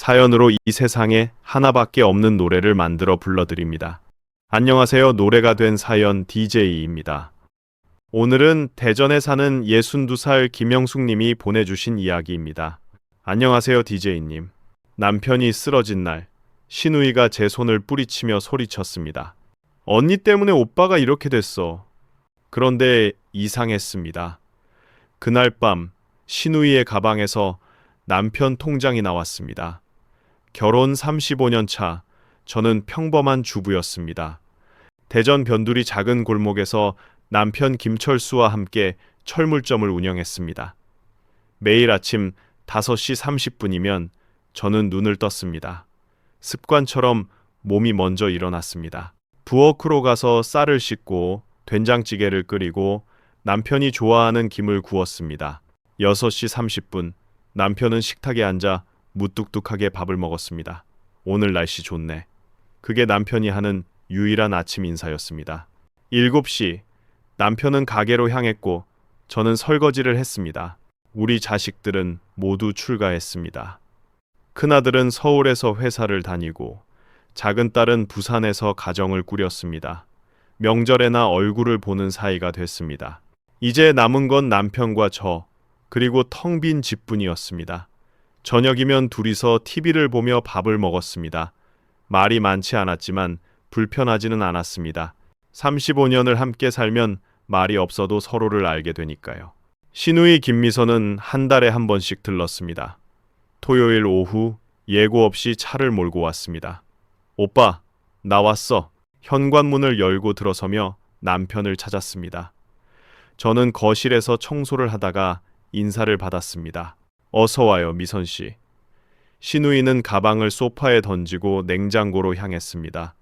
사연으로 이 세상에 하나밖에 없는 노래를 만들어 불러드립니다. 안녕하세요. 노래가 된 사연 DJ입니다. 오늘은 대전에 사는 62살 김영숙 님이 보내주신 이야기입니다. 안녕하세요, DJ님. 남편이 쓰러진 날, 시누이가 제 손을 뿌리치며 소리쳤습니다. 언니 때문에 오빠가 이렇게 됐어. 그런데 이상했습니다. 그날 밤, 시누이의 가방에서 남편 통장이 나왔습니다. 결혼 35년 차, 저는 평범한 주부였습니다. 대전 변두리 작은 골목에서 남편 김철수와 함께 철물점을 운영했습니다. 매일 아침 5시 30분이면 저는 눈을 떴습니다. 습관처럼 몸이 먼저 일어났습니다. 부엌으로 가서 쌀을 씻고 된장찌개를 끓이고 남편이 좋아하는 김을 구웠습니다. 6시 30분, 남편은 식탁에 앉아 무뚝뚝하게 밥을 먹었습니다. 오늘 날씨 좋네. 그게 남편이 하는 유일한 아침 인사였습니다. 7시, 남편은 가게로 향했고 저는 설거지를 했습니다. 우리 자식들은 모두 출가했습니다. 큰아들은 서울에서 회사를 다니고 작은 딸은 부산에서 가정을 꾸렸습니다. 명절에나 얼굴을 보는 사이가 됐습니다. 이제 남은 건 남편과 저, 그리고 텅 빈 집뿐이었습니다. 저녁이면 둘이서 TV를 보며 밥을 먹었습니다. 말이 많지 않았지만 불편하지는 않았습니다. 35년을 함께 살면 말이 없어도 서로를 알게 되니까요. 시누이 김미선은 한 달에 한 번씩 들렀습니다. 토요일 오후 예고 없이 차를 몰고 왔습니다. 오빠, 나 왔어. 현관문을 열고 들어서며 남편을 찾았습니다. 저는 거실에서 청소를 하다가 인사를 받았습니다. 어서 와요, 미선 씨. 시누이는 가방을 소파에 던지고 냉장고로 향했습니다.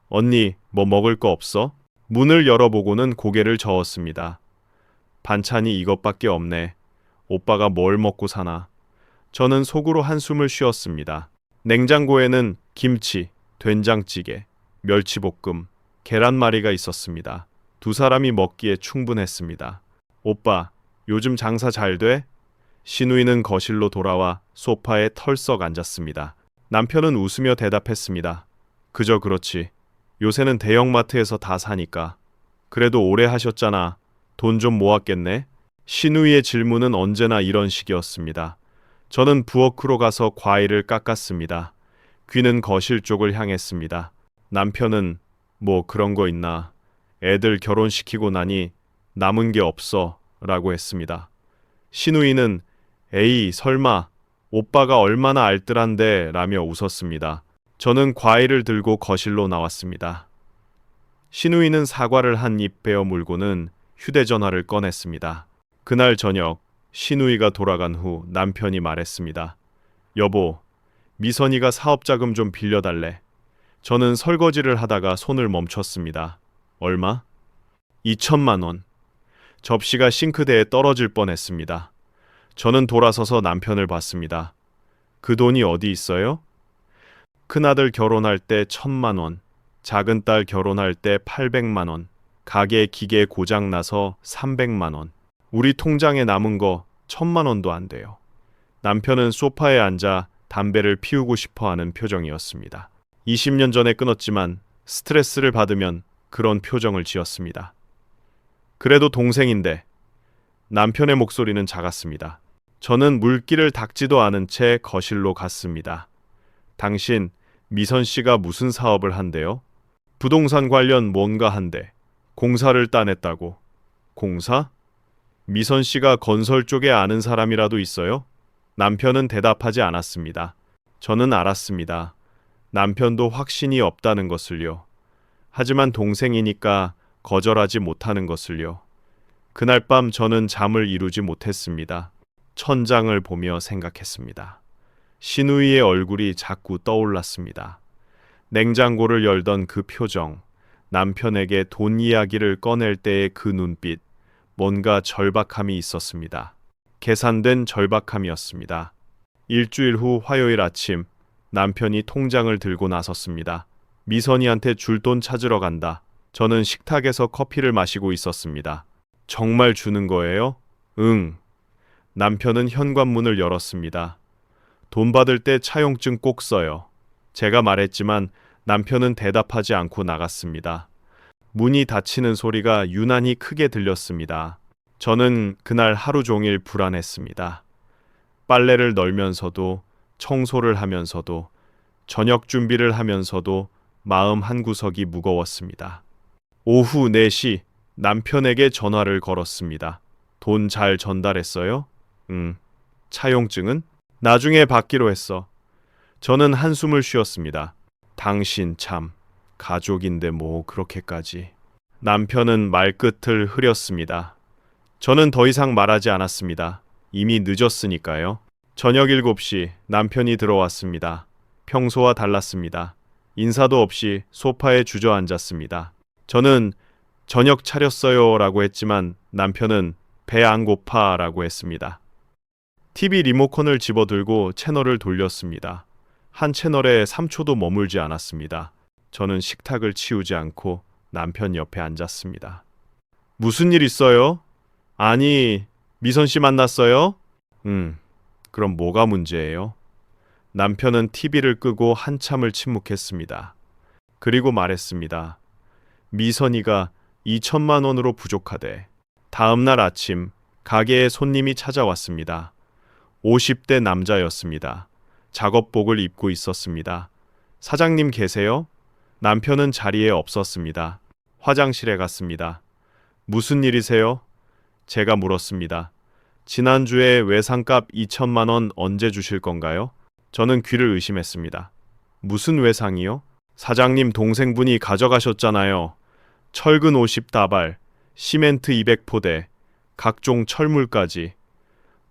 언니, 뭐 먹을 거 없어? 문을 열어보고는 고개를 저었습니다. 반찬이 이것밖에 없네. 오빠가 뭘 먹고 사나? 저는 속으로 한숨을 쉬었습니다. 냉장고에는 김치, 된장찌개, 멸치볶음, 계란말이가 있었습니다. 두 사람이 먹기에 충분했습니다. 오빠, 요즘 장사 잘 돼? 시누이는 거실로 돌아와 소파에 털썩 앉았습니다. 남편은 웃으며 대답했습니다. 그저 그렇지. 요새는 대형마트에서 다 사니까. 그래도 오래 하셨잖아. 돈 좀 모았겠네? 시누이의 질문은 언제나 이런 식이었습니다. 저는 부엌으로 가서 과일을 깎았습니다. 귀는 거실 쪽을 향했습니다. 남편은 뭐 그런 거 있나. 애들 결혼시키고 나니 남은 게 없어 라고 했습니다. 시누이는 에이 설마 오빠가 얼마나 알뜰한데 라며 웃었습니다. 저는 과일을 들고 거실로 나왔습니다. 시누이는 사과를 한 입 베어 물고는 휴대전화를 꺼냈습니다. 그날 저녁 시누이가 돌아간 후 남편이 말했습니다. 여보, 미선이가 사업자금 좀 빌려달래. 저는 설거지를 하다가 손을 멈췄습니다. 얼마? 2천만 원. 접시가 싱크대에 떨어질 뻔했습니다. 저는 돌아서서 남편을 봤습니다. 그 돈이 어디 있어요? 큰아들 결혼할 때 1,000만 원, 작은 딸 결혼할 때 800만 원, 가게 기계 고장 나서 300만 원. 우리 통장에 남은 거 1,000만 원도 안 돼요. 남편은 소파에 앉아 담배를 피우고 싶어 하는 표정이었습니다. 20년 전에 끊었지만 스트레스를 받으면 그런 표정을 지었습니다. 그래도 동생인데. 남편의 목소리는 작았습니다. 저는 물기를 닦지도 않은 채 거실로 갔습니다. 당신, 미선 씨가 무슨 사업을 한대요? 부동산 관련 뭔가 한대. 공사를 따냈다고. 공사? 미선 씨가 건설 쪽에 아는 사람이라도 있어요? 남편은 대답하지 않았습니다. 저는 알았습니다. 남편도 확신이 없다는 것을요. 하지만 동생이니까 거절하지 못하는 것을요. 그날 밤 저는 잠을 이루지 못했습니다. 천장을 보며 생각했습니다. 시누이의 얼굴이 자꾸 떠올랐습니다. 냉장고를 열던 그 표정, 남편에게 돈 이야기를 꺼낼 때의 그 눈빛, 뭔가 절박함이 있었습니다. 계산된 절박함이었습니다. 일주일 후 화요일 아침, 남편이 통장을 들고 나섰습니다. 미선이한테 줄 돈 찾으러 간다. 저는 식탁에서 커피를 마시고 있었습니다. 정말 주는 거예요? 응. 남편은 현관문을 열었습니다. 돈 받을 때 차용증 꼭 써요. 제가 말했지만 남편은 대답하지 않고 나갔습니다. 문이 닫히는 소리가 유난히 크게 들렸습니다. 저는 그날 하루 종일 불안했습니다. 빨래를 널면서도, 청소를 하면서도, 저녁 준비를 하면서도 마음 한구석이 무거웠습니다. 오후 4시 남편에게 전화를 걸었습니다. 돈 잘 전달했어요? 차용증은? 나중에 받기로 했어. 저는 한숨을 쉬었습니다. 당신 참, 가족인데 뭐 그렇게까지. 남편은 말끝을 흐렸습니다. 저는 더 이상 말하지 않았습니다. 이미 늦었으니까요. 저녁 7시 남편이 들어왔습니다. 평소와 달랐습니다. 인사도 없이 소파에 주저앉았습니다. 저는 저녁 차렸어요 라고 했지만 남편은 배 안 고파 라고 했습니다. TV 리모컨을 집어들고 채널을 돌렸습니다. 한 채널에 3초도 머물지 않았습니다. 저는 식탁을 치우지 않고 남편 옆에 앉았습니다. 무슨 일 있어요? 아니, 미선 씨 만났어요? 그럼 뭐가 문제예요? 남편은 TV를 끄고 한참을 침묵했습니다. 그리고 말했습니다. 미선이가 2천만 원으로 부족하대. 다음 날 아침 가게에 손님이 찾아왔습니다. 50대 남자였습니다. 작업복을 입고 있었습니다. 사장님 계세요? 남편은 자리에 없었습니다. 화장실에 갔습니다. 무슨 일이세요? 제가 물었습니다. 지난주에 외상값 2천만 원 언제 주실 건가요? 저는 귀를 의심했습니다. 무슨 외상이요? 사장님 동생분이 가져가셨잖아요. 철근 50다발, 시멘트 200포대, 각종 철물까지.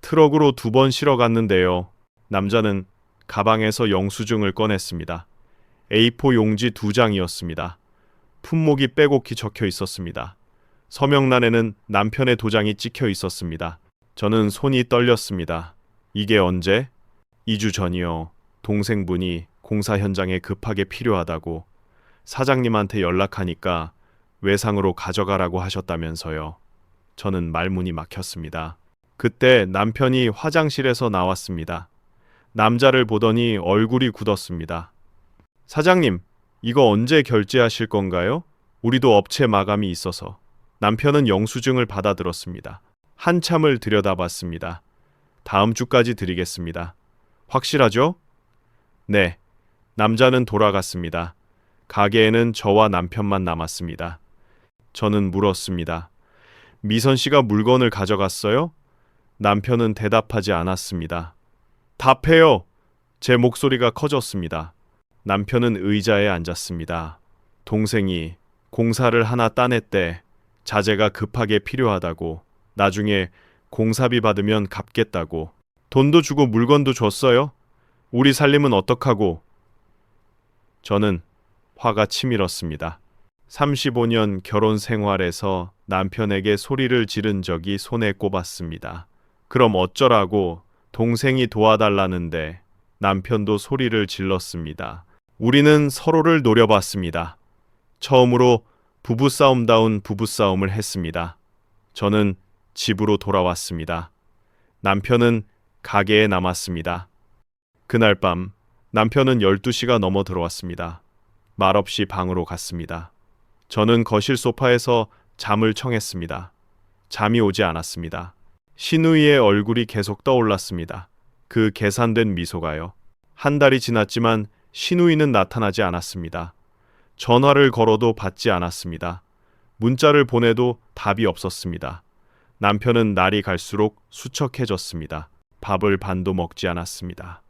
트럭으로 2번 실어 갔는데요. 남자는 가방에서 영수증을 꺼냈습니다. A4 용지 2장이었습니다. 품목이 빼곡히 적혀 있었습니다. 서명란에는 남편의 도장이 찍혀 있었습니다. 저는 손이 떨렸습니다. 이게 언제? 2주 전이요. 동생분이 공사 현장에 급하게 필요하다고 사장님한테 연락하니까 외상으로 가져가라고 하셨다면서요. 저는 말문이 막혔습니다. 그때 남편이 화장실에서 나왔습니다. 남자를 보더니 얼굴이 굳었습니다. 사장님, 이거 언제 결제하실 건가요? 우리도 업체 마감이 있어서. 남편은 영수증을 받아들었습니다. 한참을 들여다봤습니다. 다음 주까지 드리겠습니다. 확실하죠? 네. 남자는 돌아갔습니다. 가게에는 저와 남편만 남았습니다. 저는 물었습니다. 미선 씨가 물건을 가져갔어요? 남편은 대답하지 않았습니다. 답해요! 제 목소리가 커졌습니다. 남편은 의자에 앉았습니다. 동생이 공사를 하나 따냈대. 자재가 급하게 필요하다고. 나중에 공사비 받으면 갚겠다고. 돈도 주고 물건도 줬어요? 우리 살림은 어떡하고? 저는 화가 치밀었습니다. 35년 결혼 생활에서 남편에게 소리를 지른 적이 손에 꼽았습니다. 그럼 어쩌라고? 동생이 도와달라는데 남편도 소리를 질렀습니다. 우리는 서로를 노려봤습니다. 처음으로 부부싸움다운 부부싸움을 했습니다. 저는 집으로 돌아왔습니다. 남편은 가게에 남았습니다. 그날 밤 남편은 12시가 넘어 들어왔습니다. 말없이 방으로 갔습니다. 저는 거실 소파에서 잠을 청했습니다. 잠이 오지 않았습니다. 신우이의 얼굴이 계속 떠올랐습니다. 그 계산된 미소가요. 한 달이 지났지만 신우이는 나타나지 않았습니다. 전화를 걸어도 받지 않았습니다. 문자를 보내도 답이 없었습니다. 남편은 날이 갈수록 수척해졌습니다. 밥을 반도 먹지 않았습니다.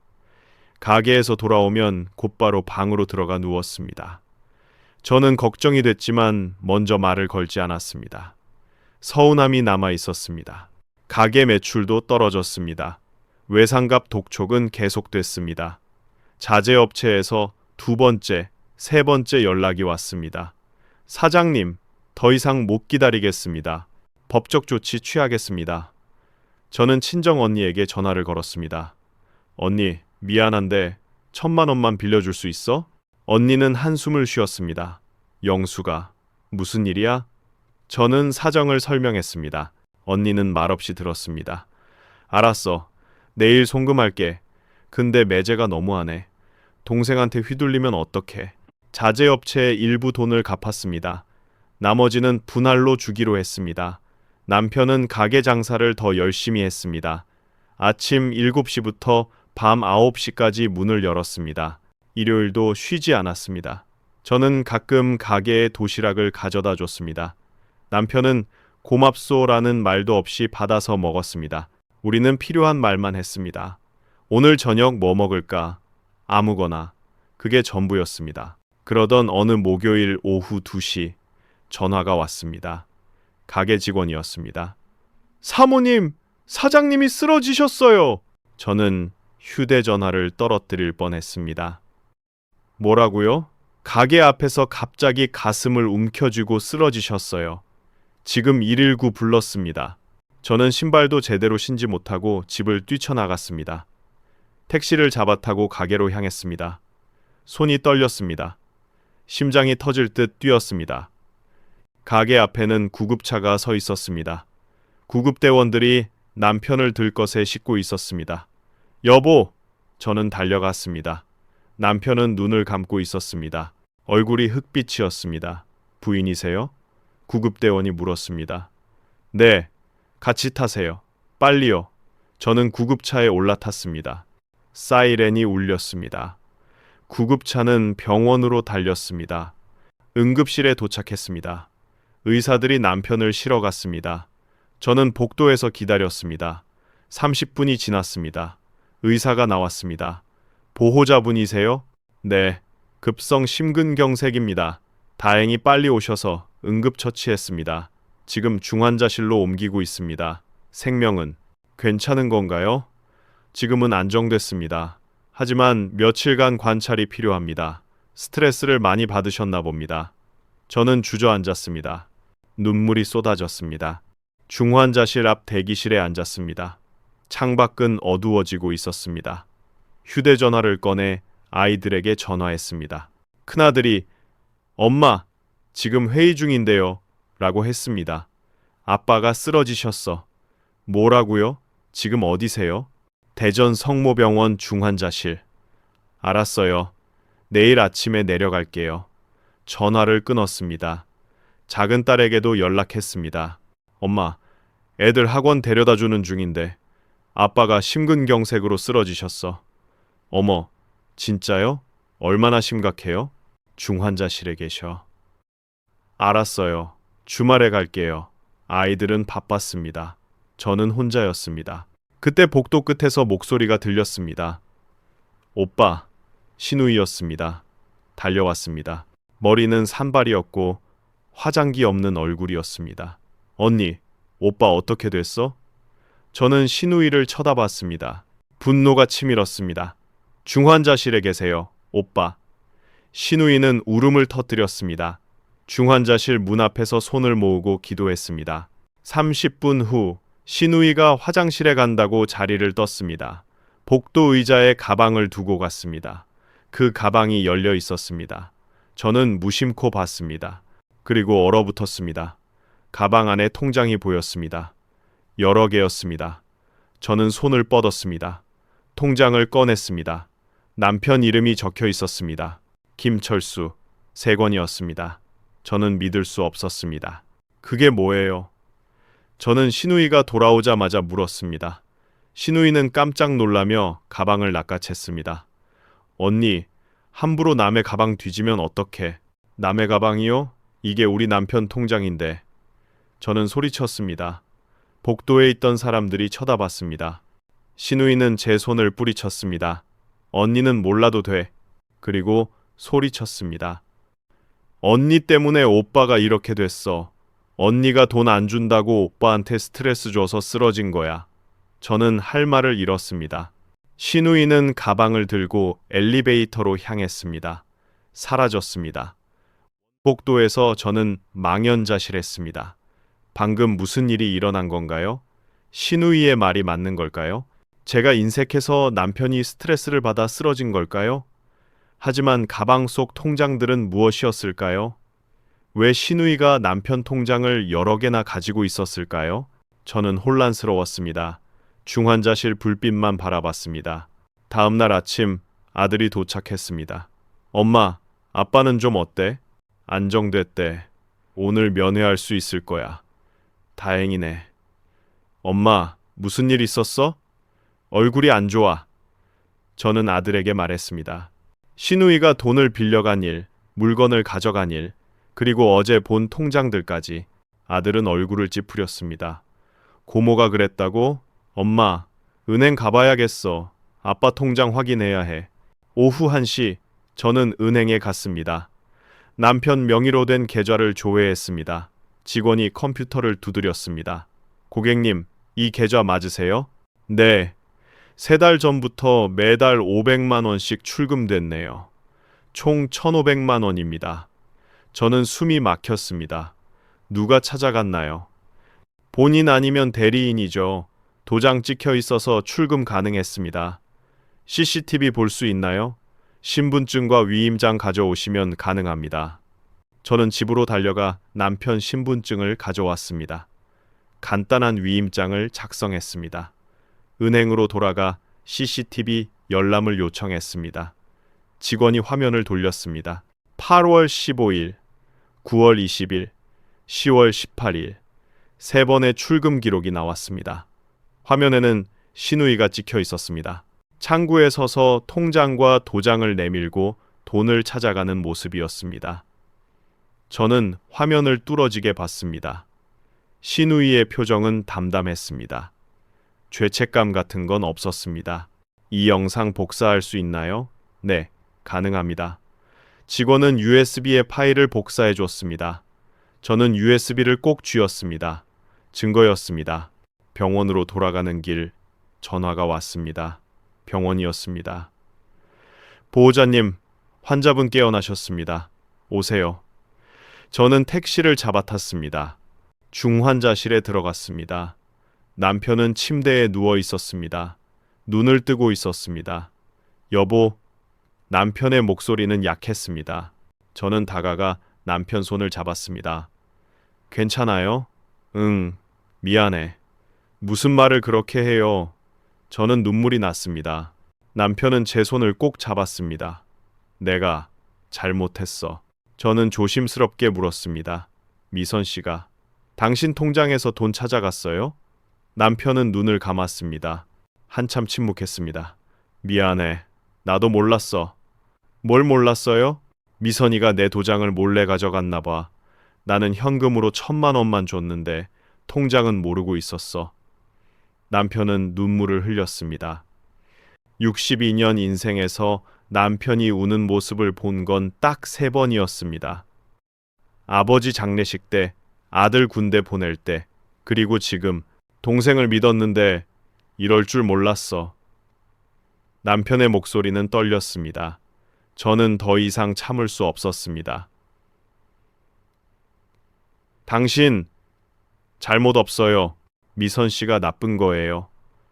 가게에서 돌아오면 곧바로 방으로 들어가 누웠습니다. 저는 걱정이 됐지만 먼저 말을 걸지 않았습니다. 서운함이 남아 있었습니다. 가게 매출도 떨어졌습니다. 외상값 독촉은 계속됐습니다. 자재업체에서 2번째, 3번째 연락이 왔습니다. 사장님, 더 이상 못 기다리겠습니다. 법적 조치 취하겠습니다. 저는 친정 언니에게 전화를 걸었습니다. 언니, 미안한데 1,000만 원만 빌려줄 수 있어? 언니는 한숨을 쉬었습니다. 영수가, 무슨 일이야? 저는 사정을 설명했습니다. 언니는 말없이 들었습니다. 알았어. 내일 송금할게. 근데 매제가 너무하네. 동생한테 휘둘리면 어떡해. 자재업체에 일부 돈을 갚았습니다. 나머지는 분할로 주기로 했습니다. 남편은 가게 장사를 더 열심히 했습니다. 아침 7시부터 밤 9시까지 문을 열었습니다. 일요일도 쉬지 않았습니다. 저는 가끔 가게에 도시락을 가져다 줬습니다. 남편은 고맙소라는 말도 없이 받아서 먹었습니다. 우리는 필요한 말만 했습니다. 오늘 저녁 뭐 먹을까? 아무거나. 그게 전부였습니다. 그러던 어느 목요일 오후 2시 전화가 왔습니다. 가게 직원이었습니다. 사모님, 사장님이 쓰러지셨어요. 저는 휴대전화를 떨어뜨릴 뻔했습니다. 뭐라고요? 가게 앞에서 갑자기 가슴을 움켜쥐고 쓰러지셨어요. 지금 119 불렀습니다. 저는 신발도 제대로 신지 못하고 집을 뛰쳐나갔습니다. 택시를 잡아 타고 가게로 향했습니다. 손이 떨렸습니다. 심장이 터질 듯 뛰었습니다. 가게 앞에는 구급차가 서 있었습니다. 구급대원들이 남편을 들것에 싣고 있었습니다. 여보! 저는 달려갔습니다. 남편은 눈을 감고 있었습니다. 얼굴이 흑빛이었습니다. 부인이세요? 구급대원이 물었습니다. 네, 같이 타세요. 빨리요. 저는 구급차에 올라탔습니다. 사이렌이 울렸습니다. 구급차는 병원으로 달렸습니다. 응급실에 도착했습니다. 의사들이 남편을 실어갔습니다. 저는 복도에서 기다렸습니다. 30분이 지났습니다. 의사가 나왔습니다. 보호자분이세요? 네, 급성 심근경색입니다. 다행히 빨리 오셔서 응급처치했습니다. 지금 중환자실로 옮기고 있습니다. 생명은 괜찮은 건가요? 지금은 안정됐습니다. 하지만 며칠간 관찰이 필요합니다. 스트레스를 많이 받으셨나 봅니다. 저는 주저앉았습니다. 눈물이 쏟아졌습니다. 중환자실 앞 대기실에 앉았습니다. 창밖은 어두워지고 있었습니다. 휴대전화를 꺼내 아이들에게 전화했습니다. 큰아들이 엄마, 지금 회의 중인데요. 라고 했습니다. 아빠가 쓰러지셨어. 뭐라고요? 지금 어디세요? 대전 성모병원 중환자실. 알았어요. 내일 아침에 내려갈게요. 전화를 끊었습니다. 작은 딸에게도 연락했습니다. 엄마, 애들 학원 데려다 주는 중인데 아빠가 심근경색으로 쓰러지셨어. 어머, 진짜요? 얼마나 심각해요? 중환자실에 계셔. 알았어요. 주말에 갈게요. 아이들은 바빴습니다. 저는 혼자였습니다. 그때 복도 끝에서 목소리가 들렸습니다. 오빠, 신우이였습니다. 달려왔습니다. 머리는 산발이었고 화장기 없는 얼굴이었습니다. 언니, 오빠 어떻게 됐어? 저는 신우이를 쳐다봤습니다. 분노가 치밀었습니다. 중환자실에 계세요, 오빠. 신우이는 울음을 터뜨렸습니다. 중환자실 문 앞에서 손을 모으고 기도했습니다. 30분 후 신우이가 화장실에 간다고 자리를 떴습니다. 복도 의자에 가방을 두고 갔습니다. 그 가방이 열려 있었습니다. 저는 무심코 봤습니다. 그리고 얼어붙었습니다. 가방 안에 통장이 보였습니다. 여러 개였습니다. 저는 손을 뻗었습니다. 통장을 꺼냈습니다. 남편 이름이 적혀 있었습니다. 김철수, 3권이었습니다. 저는 믿을 수 없었습니다. 그게 뭐예요? 저는 신우이가 돌아오자마자 물었습니다. 신우이는 깜짝 놀라며 가방을 낚아챘습니다. 언니, 함부로 남의 가방 뒤지면 어떡해? 남의 가방이요? 이게 우리 남편 통장인데. 저는 소리쳤습니다. 복도에 있던 사람들이 쳐다봤습니다. 신우이는 제 손을 뿌리쳤습니다. 언니는 몰라도 돼. 그리고 소리쳤습니다. 언니 때문에 오빠가 이렇게 됐어. 언니가 돈 안 준다고 오빠한테 스트레스 줘서 쓰러진 거야. 저는 할 말을 잃었습니다. 신우이는 가방을 들고 엘리베이터로 향했습니다. 사라졌습니다. 복도에서 저는 망연자실했습니다. 방금 무슨 일이 일어난 건가요? 신우이의 말이 맞는 걸까요? 제가 인색해서 남편이 스트레스를 받아 쓰러진 걸까요? 하지만 가방 속 통장들은 무엇이었을까요? 왜 신우이가 남편 통장을 여러 개나 가지고 있었을까요? 저는 혼란스러웠습니다. 중환자실 불빛만 바라봤습니다. 다음 날 아침 아들이 도착했습니다. 엄마, 아빠는 좀 어때? 안정됐대. 오늘 면회할 수 있을 거야. 다행이네. 엄마, 무슨 일 있었어? 얼굴이 안 좋아. 저는 아들에게 말했습니다. 신우이가 돈을 빌려간 일, 물건을 가져간 일, 그리고 어제 본 통장들까지. 아들은 얼굴을 찌푸렸습니다. 고모가 그랬다고? 엄마, 은행 가봐야겠어. 아빠 통장 확인해야 해. 오후 1시, 저는 은행에 갔습니다. 남편 명의로 된 계좌를 조회했습니다. 직원이 컴퓨터를 두드렸습니다. 고객님, 이 계좌 맞으세요? 네. 3달 전부터 매달 500만 원씩 출금됐네요. 총 1,500만 원입니다. 저는 숨이 막혔습니다. 누가 찾아갔나요? 본인 아니면 대리인이죠. 도장 찍혀 있어서 출금 가능했습니다. CCTV 볼 수 있나요? 신분증과 위임장 가져오시면 가능합니다. 저는 집으로 달려가 남편 신분증을 가져왔습니다. 간단한 위임장을 작성했습니다. 은행으로 돌아가 CCTV 열람을 요청했습니다. 직원이 화면을 돌렸습니다. 8월 15일, 9월 20일, 10월 18일, 3번의 출금 기록이 나왔습니다. 화면에는 신우이가 찍혀 있었습니다. 창구에 서서 통장과 도장을 내밀고 돈을 찾아가는 모습이었습니다. 저는 화면을 뚫어지게 봤습니다. 신우이의 표정은 담담했습니다. 죄책감 같은 건 없었습니다. 이 영상 복사할 수 있나요? 네, 가능합니다. 직원은 USB의 파일을 복사해 줬습니다. 저는 USB를 꼭 쥐었습니다. 증거였습니다. 병원으로 돌아가는 길 전화가 왔습니다. 병원이었습니다. 보호자님, 환자분 깨어나셨습니다. 오세요. 저는 택시를 잡아 탔습니다. 중환자실에 들어갔습니다. 남편은 침대에 누워 있었습니다. 눈을 뜨고 있었습니다. 여보, 남편의 목소리는 약했습니다. 저는 다가가 남편 손을 잡았습니다. 괜찮아요? 응, 미안해. 무슨 말을 그렇게 해요? 저는 눈물이 났습니다. 남편은 제 손을 꼭 잡았습니다. 내가 잘못했어. 저는 조심스럽게 물었습니다. 미선 씨가 당신 통장에서 돈 찾아갔어요? 남편은 눈을 감았습니다. 한참 침묵했습니다. 미안해. 나도 몰랐어. 뭘 몰랐어요? 미선이가 내 도장을 몰래 가져갔나 봐. 나는 현금으로 1,000만 원만 줬는데 통장은 모르고 있었어. 남편은 눈물을 흘렸습니다. 62년 인생에서 남편이 우는 모습을 본 건 딱 3번이었습니다. 아버지 장례식 때, 아들 군대 보낼 때, 그리고 지금 동생을 믿었는데 이럴 줄 몰랐어. 남편의 목소리는 떨렸습니다. 저는 더 이상 참을 수 없었습니다. 당신 잘못 없어요. 미선 씨가 나쁜 거예요.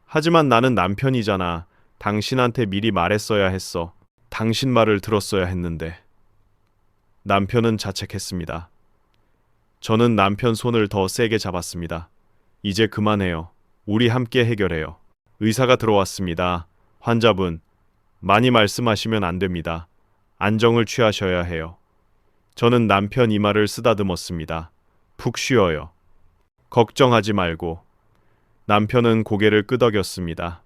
하지만 나는 남편이잖아. 당신한테 미리 말했어야 했어. 당신 말을 들었어야 했는데. 남편은 자책했습니다. 저는 남편 손을 더 세게 잡았습니다. 이제 그만해요. 우리 함께 해결해요. 의사가 들어왔습니다. 환자분, 많이 말씀하시면 안 됩니다. 안정을 취하셔야 해요. 저는 남편 이마를 쓰다듬었습니다. 푹 쉬어요. 걱정하지 말고. 남편은 고개를 끄덕였습니다.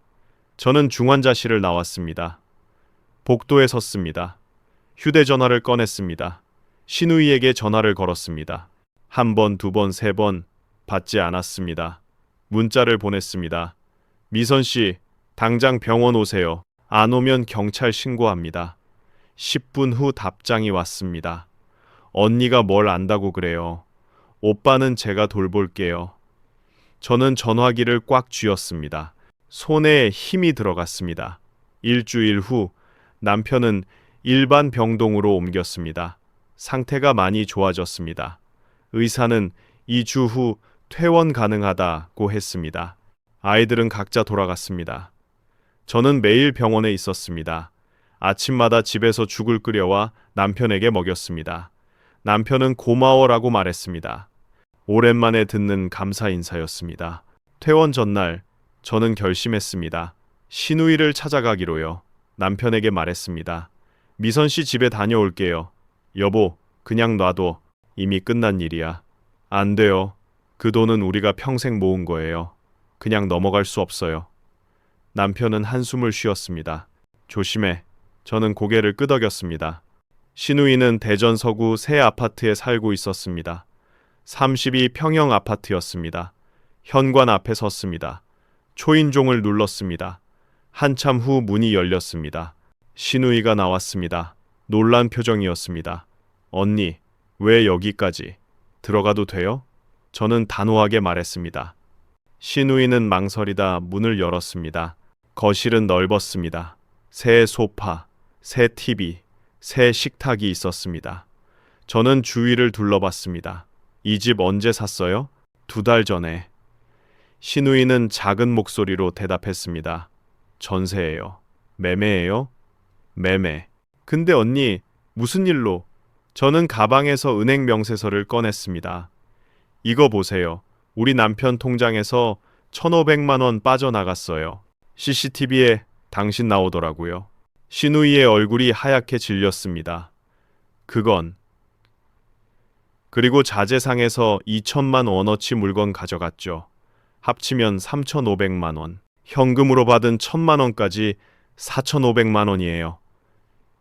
저는 중환자실을 나왔습니다. 복도에 섰습니다. 휴대전화를 꺼냈습니다. 신우이에게 전화를 걸었습니다. 1번, 2번, 3번 받지 않았습니다. 문자를 보냈습니다. 미선 씨, 당장 병원 오세요. 안 오면 경찰 신고합니다. 10분 후 답장이 왔습니다. 언니가 뭘 안다고 그래요. 오빠는 제가 돌볼게요. 저는 전화기를 꽉 쥐었습니다. 손에 힘이 들어갔습니다. 일주일 후 남편은 일반 병동으로 옮겼습니다. 상태가 많이 좋아졌습니다. 의사는 2주 후 퇴원 가능하다고 했습니다. 아이들은 각자 돌아갔습니다. 저는 매일 병원에 있었습니다. 아침마다 집에서 죽을 끓여와 남편에게 먹였습니다. 남편은 고마워라고 말했습니다. 오랜만에 듣는 감사 인사였습니다. 퇴원 전날 저는 결심했습니다. 신우이를 찾아가기로요. 남편에게 말했습니다. 미선 씨 집에 다녀올게요. 여보, 그냥 놔둬. 이미 끝난 일이야. 안 돼요. 그 돈은 우리가 평생 모은 거예요. 그냥 넘어갈 수 없어요. 남편은 한숨을 쉬었습니다. 조심해. 저는 고개를 끄덕였습니다. 신우이는 대전 서구 새 아파트에 살고 있었습니다. 32평형 아파트였습니다. 현관 앞에 섰습니다. 초인종을 눌렀습니다. 한참 후 문이 열렸습니다. 신우이가 나왔습니다. 놀란 표정이었습니다. 언니, 왜 여기까지? 들어가도 돼요? 저는 단호하게 말했습니다. 신우이는 망설이다 문을 열었습니다. 거실은 넓었습니다. 새 소파, 새 TV, 새 식탁이 있었습니다. 저는 주위를 둘러봤습니다. 이 집 언제 샀어요? 2달 전에. 신우이는 작은 목소리로 대답했습니다. 전세예요. 매매예요? 매매. 근데 언니, 무슨 일로? 저는 가방에서 은행 명세서를 꺼냈습니다. 이거 보세요. 우리 남편 통장에서 1,500만 원 빠져나갔어요. CCTV에 당신 나오더라고요. 신우이의 얼굴이 하얗게 질렸습니다. 그건. 그리고 자재상에서 2천만 원어치 물건 가져갔죠. 합치면 3,500만 원. 현금으로 받은 1,000만 원까지 4,500만 원이에요.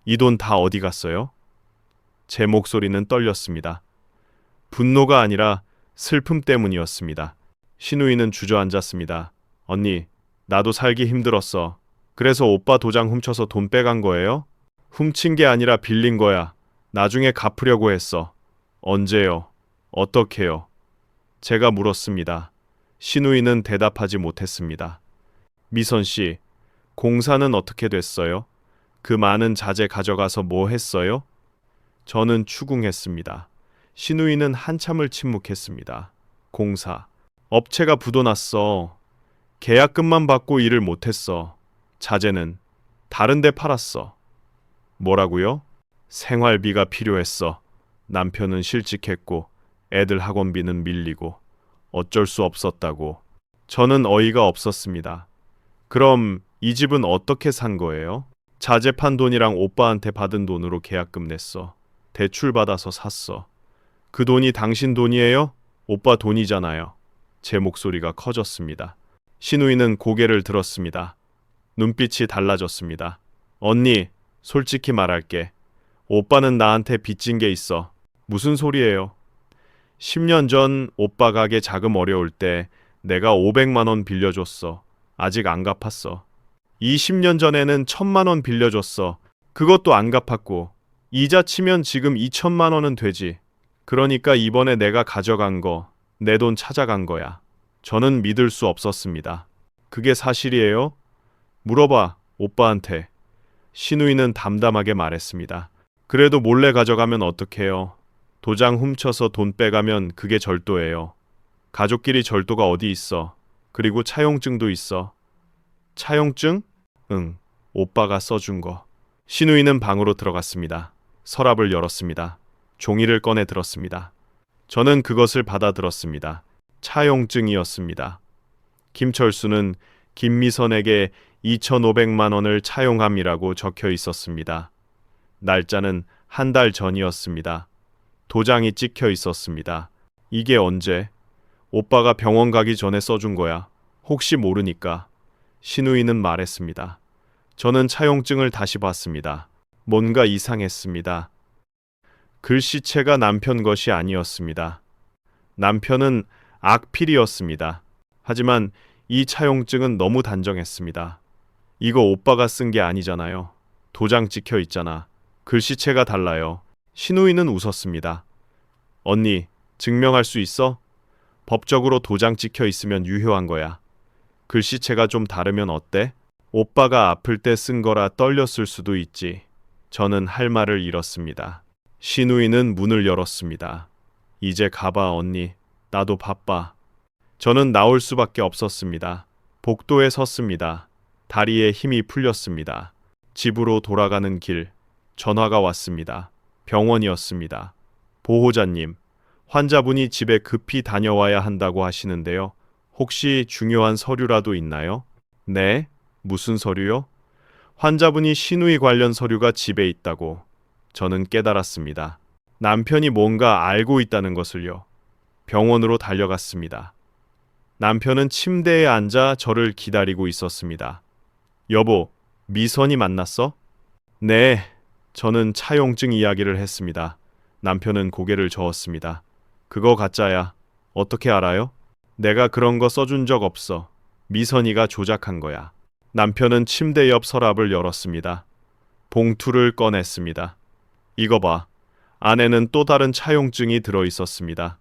이 돈 다 어디 갔어요? 제 목소리는 떨렸습니다. 분노가 아니라 슬픔 때문이었습니다. 신우이는 주저앉았습니다. 언니, 나도 살기 힘들었어. 그래서 오빠 도장 훔쳐서 돈 빼간 거예요? 훔친 게 아니라 빌린 거야. 나중에 갚으려고 했어. 언제요? 어떻게요? 제가 물었습니다. 신우이는 대답하지 못했습니다. 미선 씨, 공사는 어떻게 됐어요? 그 많은 자재 가져가서 뭐 했어요? 저는 추궁했습니다. 신우이는 한참을 침묵했습니다. 공사. 업체가 부도났어. 계약금만 받고 일을 못했어. 자재는 다른 데 팔았어. 뭐라고요? 생활비가 필요했어. 남편은 실직했고 애들 학원비는 밀리고 어쩔 수 없었다고. 저는 어이가 없었습니다. 그럼 이 집은 어떻게 산 거예요? 자재 판 돈이랑 오빠한테 받은 돈으로 계약금 냈어. 대출 받아서 샀어. 그 돈이 당신 돈이에요? 오빠 돈이잖아요. 제 목소리가 커졌습니다. 신우이는 고개를 들었습니다. 눈빛이 달라졌습니다. 언니, 솔직히 말할게. 오빠는 나한테 빚진 게 있어. 무슨 소리예요? 10년 전 오빠 가게 자금 어려울 때 내가 500만 원 빌려줬어. 아직 안 갚았어. 20년 전에는 1,000만 원 빌려줬어. 그것도 안 갚았고. 이자 치면 지금 2천만 원은 되지. 그러니까 이번에 내가 가져간 거, 내 돈 찾아간 거야. 저는 믿을 수 없었습니다. 그게 사실이에요? 물어봐, 오빠한테. 신우이는 담담하게 말했습니다. 그래도 몰래 가져가면 어떡해요? 도장 훔쳐서 돈 빼가면 그게 절도예요. 가족끼리 절도가 어디 있어. 그리고 차용증도 있어. 차용증? 응, 오빠가 써준 거. 신우이는 방으로 들어갔습니다. 서랍을 열었습니다. 종이를 꺼내 들었습니다. 저는 그것을 받아들었습니다. 차용증이었습니다. 김철수는 김미선에게 2,500만 원을 차용함이라고 적혀 있었습니다. 날짜는 1달 전이었습니다. 도장이 찍혀 있었습니다. 이게 언제? 오빠가 병원 가기 전에 써준 거야. 혹시 모르니까. 신우이는 말했습니다. 저는 차용증을 다시 봤습니다. 뭔가 이상했습니다. 글씨체가 남편 것이 아니었습니다. 남편은 악필이었습니다. 하지만 이 차용증은 너무 단정했습니다. 이거 오빠가 쓴 게 아니잖아요. 도장 찍혀 있잖아. 글씨체가 달라요. 신우이는 웃었습니다. 언니, 증명할 수 있어? 법적으로 도장 찍혀 있으면 유효한 거야. 글씨체가 좀 다르면 어때? 오빠가 아플 때 쓴 거라 떨렸을 수도 있지. 저는 할 말을 잃었습니다. 신우이는 문을 열었습니다. 이제 가봐, 언니. 나도 바빠. 저는 나올 수밖에 없었습니다. 복도에 섰습니다. 다리에 힘이 풀렸습니다. 집으로 돌아가는 길. 전화가 왔습니다. 병원이었습니다. 보호자님, 환자분이 집에 급히 다녀와야 한다고 하시는데요. 혹시 중요한 서류라도 있나요? 네? 무슨 서류요? 환자분이 신우이 관련 서류가 집에 있다고 저는 깨달았습니다. 남편이 뭔가 알고 있다는 것을요. 병원으로 달려갔습니다. 남편은 침대에 앉아 저를 기다리고 있었습니다. 여보, 미선이 만났어? 네, 저는 차용증 이야기를 했습니다. 남편은 고개를 저었습니다. 그거 가짜야. 어떻게 알아요? 내가 그런 거 써준 적 없어. 미선이가 조작한 거야. 남편은 침대 옆 서랍을 열었습니다. 봉투를 꺼냈습니다. 이거 봐. 안에는 또 다른 차용증이 들어 있었습니다.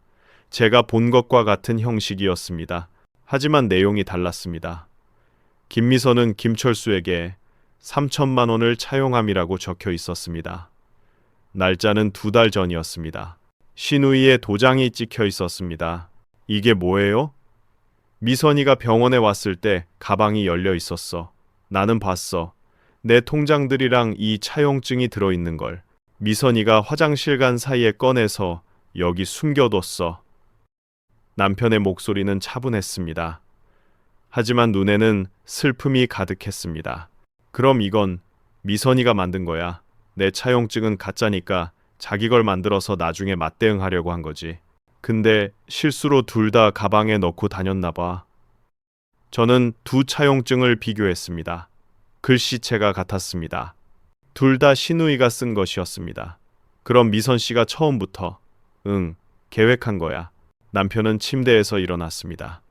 제가 본 것과 같은 형식이었습니다. 하지만 내용이 달랐습니다. 김미선은 김철수에게 3천만 원을 차용함이라고 적혀 있었습니다. 날짜는 2달 전이었습니다. 신우이의 도장이 찍혀 있었습니다. 이게 뭐예요? 미선이가 병원에 왔을 때 가방이 열려 있었어. 나는 봤어. 내 통장들이랑 이 차용증이 들어있는 걸. 미선이가 화장실 간 사이에 꺼내서 여기 숨겨뒀어. 남편의 목소리는 차분했습니다. 하지만 눈에는 슬픔이 가득했습니다. 그럼 이건 미선이가 만든 거야. 내 차용증은 가짜니까 자기 걸 만들어서 나중에 맞대응하려고 한 거지. 근데 실수로 둘 다 가방에 넣고 다녔나 봐. 저는 두 차용증을 비교했습니다. 글씨체가 같았습니다. 둘 다 신우이가 쓴 것이었습니다. 그럼 미선 씨가 처음부터 계획한 거야. 남편은 침대에서 일어났습니다.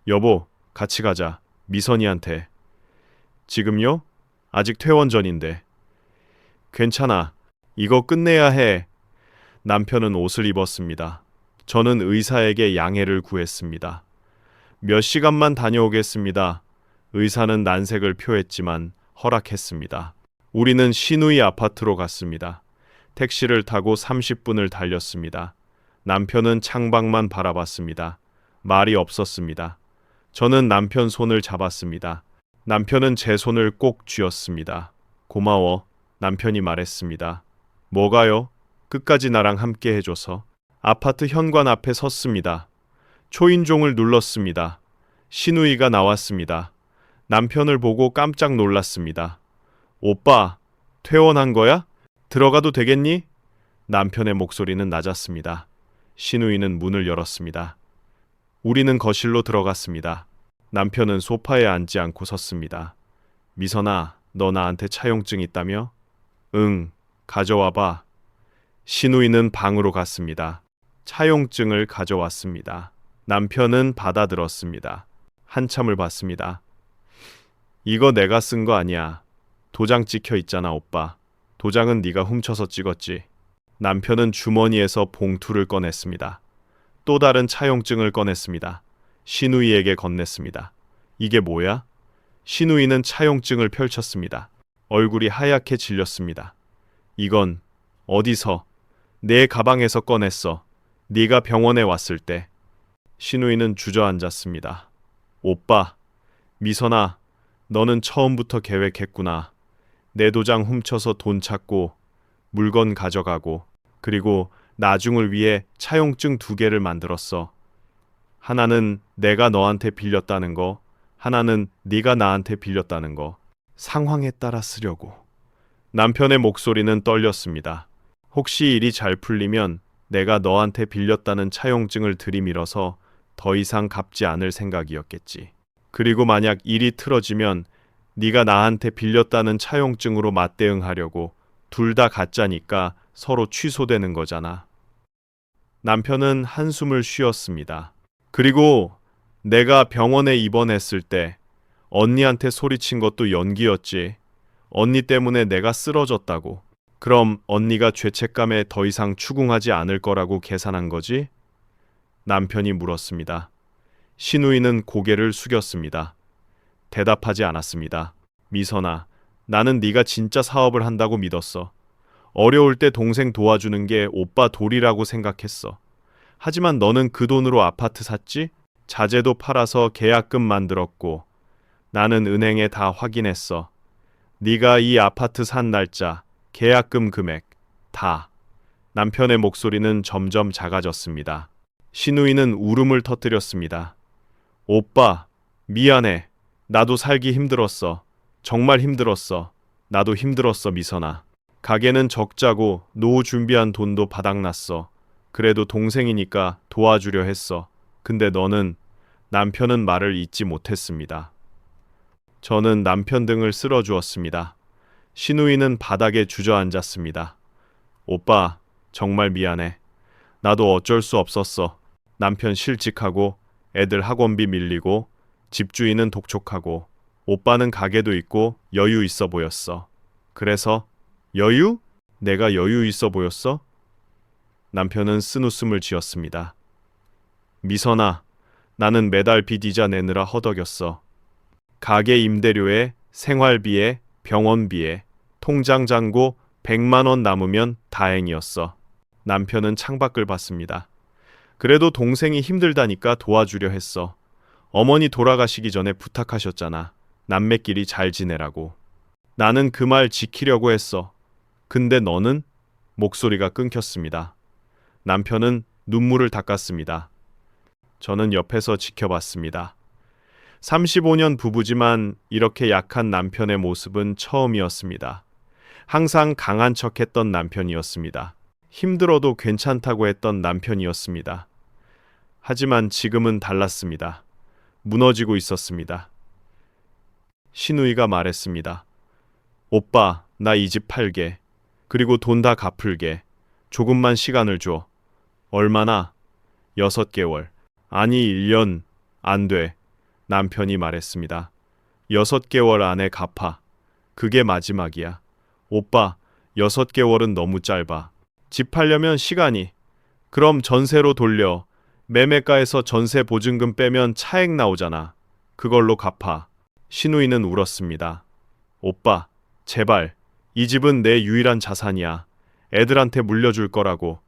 여보, 같이 가자. 미선이한테. 지금요? 아직 퇴원 전인데. 괜찮아. 이거 끝내야 해. 남편은 옷을 입었습니다. 저는 의사에게 양해를 구했습니다. 몇 시간만 다녀오겠습니다. 의사는 난색을 표했지만 허락했습니다. 우리는 신우이 아파트로 갔습니다. 택시를 타고 30분을 달렸습니다. 남편은 창밖만 바라봤습니다. 말이 없었습니다. 저는 남편 손을 잡았습니다. 남편은 제 손을 꼭 쥐었습니다. 고마워. 남편이 말했습니다. 뭐가요? 끝까지 나랑 함께 해줘서. 아파트 현관 앞에 섰습니다. 초인종을 눌렀습니다. 신우이가 나왔습니다. 남편을 보고 깜짝 놀랐습니다. 오빠, 퇴원한 거야? 들어가도 되겠니? 남편의 목소리는 낮았습니다. 신우이는 문을 열었습니다. 우리는 거실로 들어갔습니다. 남편은 소파에 앉지 않고 섰습니다. 미선아, 너 나한테 차용증 있다며? 응, 가져와봐. 신우이는 방으로 갔습니다. 차용증을 가져왔습니다. 남편은 받아들었습니다. 한참을 봤습니다. 이거 내가 쓴 거 아니야. 도장 찍혀 있잖아, 오빠. 도장은 네가 훔쳐서 찍었지. 남편은 주머니에서 봉투를 꺼냈습니다. 또 다른 차용증을 꺼냈습니다. 신우이에게 건넸습니다. 이게 뭐야? 신우이는 차용증을 펼쳤습니다. 얼굴이 하얗게 질렸습니다. 이건 어디서? 내 가방에서 꺼냈어. 네가 병원에 왔을 때. 신우이는 주저앉았습니다. 오빠, 미선아, 너는 처음부터 계획했구나. 내 도장 훔쳐서 돈 찾고 물건 가져가고 그리고 나중을 위해 차용증 2개를 만들었어. 하나는 내가 너한테 빌렸다는 거, 하나는 네가 나한테 빌렸다는 거. 상황에 따라 쓰려고. 남편의 목소리는 떨렸습니다. 혹시 일이 잘 풀리면 내가 너한테 빌렸다는 차용증을 들이밀어서 더 이상 갚지 않을 생각이었겠지. 그리고 만약 일이 틀어지면 네가 나한테 빌렸다는 차용증으로 맞대응하려고. 둘 다 가짜니까 서로 취소되는 거잖아. 남편은 한숨을 쉬었습니다. 그리고 내가 병원에 입원했을 때 언니한테 소리친 것도 연기였지. 언니 때문에 내가 쓰러졌다고. 그럼 언니가 죄책감에 더 이상 추궁하지 않을 거라고 계산한 거지? 남편이 물었습니다. 신우이는 고개를 숙였습니다. 대답하지 않았습니다. 미선아, 나는 네가 진짜 사업을 한다고 믿었어. 어려울 때 동생 도와주는 게 오빠 도리라고 생각했어. 하지만 너는 그 돈으로 아파트 샀지? 자재도 팔아서 계약금 만들었고 나는 은행에 다 확인했어. 네가 이 아파트 산 날짜, 계약금 금액 다. 남편의 목소리는 점점 작아졌습니다. 신우이는 울음을 터뜨렸습니다. 오빠, 미안해. 나도 살기 힘들었어. 정말 힘들었어. 나도 힘들었어, 미선아. 가게는 적자고 노후 준비한 돈도 바닥났어. 그래도 동생이니까 도와주려 했어. 근데 남편은 말을 잇지 못했습니다. 저는 남편 등을 쓸어주었습니다. 신우이는 바닥에 주저앉았습니다. 오빠, 정말 미안해. 나도 어쩔 수 없었어. 남편 실직하고 애들 학원비 밀리고 집주인은 독촉하고 오빠는 가게도 있고 여유 있어 보였어. 그래서 여유? 내가 여유 있어 보였어? 남편은 쓴웃음을 지었습니다. 미선아, 나는 매달 빚 이자 내느라 허덕였어. 가게 임대료에 생활비에 병원비에 통장 잔고 100만 원 남으면 다행이었어. 남편은 창밖을 봤습니다. 그래도 동생이 힘들다니까 도와주려 했어. 어머니 돌아가시기 전에 부탁하셨잖아. 남매끼리 잘 지내라고. 나는 그 말 지키려고 했어. 근데 너는? 목소리가 끊겼습니다. 남편은 눈물을 닦았습니다. 저는 옆에서 지켜봤습니다. 35년 부부지만 이렇게 약한 남편의 모습은 처음이었습니다. 항상 강한 척했던 남편이었습니다. 힘들어도 괜찮다고 했던 남편이었습니다. 하지만 지금은 달랐습니다. 무너지고 있었습니다. 신우이가 말했습니다. 오빠, 나 이 집 팔게. 그리고 돈 다 갚을게. 조금만 시간을 줘. 얼마나? 6개월. 아니, 1년. 안 돼. 남편이 말했습니다. 6개월 안에 갚아. 그게 마지막이야. 오빠, 6개월은 너무 짧아. 집 팔려면 시간이. 그럼 전세로 돌려. 매매가에서 전세 보증금 빼면 차액 나오잖아. 그걸로 갚아. 신우이는 울었습니다. 오빠, 제발. 이 집은 내 유일한 자산이야. 애들한테 물려줄 거라고.